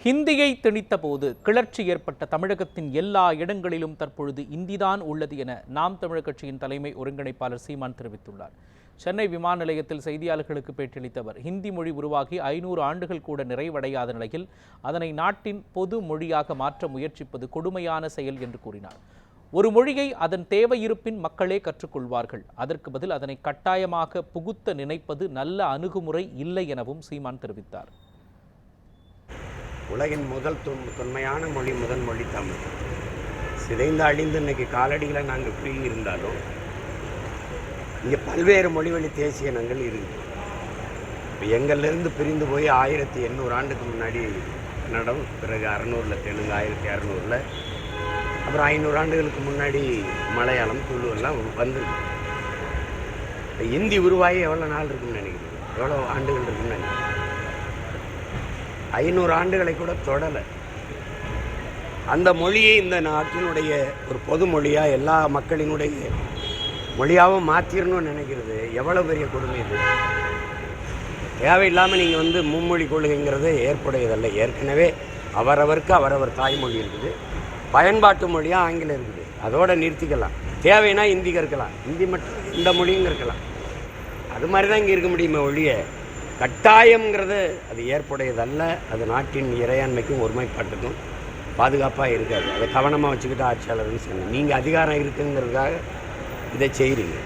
ஹிந்தியை திணித்த போது கிளர்ச்சி ஏற்பட்ட தமிழகத்தின் எல்லா இடங்களிலும் தற்பொழுது இந்திதான் உள்ளது என நாம் தமிழர் கட்சியின் தலைமை ஒருங்கிணைப்பாளர் சீமான் தெரிவித்துள்ளார். சென்னை விமான நிலையத்தில் செய்தியாளர்களுக்கு பேட்டியளித்தவர், ஹிந்தி மொழி உருவாகி 500 ஆண்டுகள் கூட நிறைவடையாத நிலையில் அதனை நாட்டின் பொது மொழியாக மாற்ற முயற்சிப்பது கொடுமையான செயல் என்று கூறினார். ஒரு மொழியை அதன் தேவையிருப்பின் மக்களே கற்றுக்கொள்வார்கள். அதற்கு பதில் அதனை கட்டாயமாக புகுத்த நினைப்பது நல்ல அணுகுமுறை இல்லை எனவும் சீமான் தெரிவித்தார். உலகின் முதல் தொன்மையான மொழி முதல் மொழி தமிழ். சிதைந்து அழிந்து இன்னைக்கு காலடிகளை நாங்கள் பிரிங்கி இருந்தாலும் இங்கே பல்வேறு மொழிவழி தேசிய இனங்கள் இருக்குது. இப்போ எங்கள்லேருந்து பிரிந்து போய் 1800 ஆண்டுக்கு முன்னாடி கன்னடம், பிறகு 600 தெலுங்கு, 1600 அப்புறம் 500 ஆண்டுகளுக்கு முன்னாடி மலையாளம், துளு எல்லாம் வந்துருக்கு. இந்தி உருவாகி எவ்வளோ நாள் இருக்குன்னு நினைக்கிறீங்க? எவ்வளோ ஆண்டுகள் இருக்குன்னு நினைக்கிறீங்க? 500 ஆண்டுகளை கூட தொடலை. அந்த மொழியை இந்த நாட்டினுடைய ஒரு பொது மொழியாக எல்லா மக்களினுடைய மொழியாகவும் மாற்றிடணும்னு நினைக்கிறது எவ்வளோ பெரிய கொடுமை இது. தேவையில்லாமல் நீங்கள் மும்மொழி கொள்கைங்கிறது ஏற்புடையதல்ல. ஏற்கனவே அவரவருக்கு அவரவர் தாய்மொழி இருக்குது, பயன்பாட்டு மொழியாக ஆங்கிலம் இருக்குது. அதோடு நிறுத்திக்கலாம். தேவைன்னா ஹிந்தி கற்கலாம், ஹிந்தி மட்டும் இந்த மொழியும் கற்கலாம். அது மாதிரி தான் இங்கே இருக்க முடியுமே ஒழிய கட்டாயங்கிறது அது ஏற்புடையதல்ல. அது நாட்டின் இறையாண்மைக்கும் ஒருமைப்பாட்டுக்கும் பாதுகாப்பாக இருக்காது. அதை கவனமாக வச்சுக்கிட்டு ஆட்சியாளர்னு சொன்னேன். நீங்கள் அதிகாரம் இருக்குங்கிறதுக்காக இதை செய்கிறீங்க.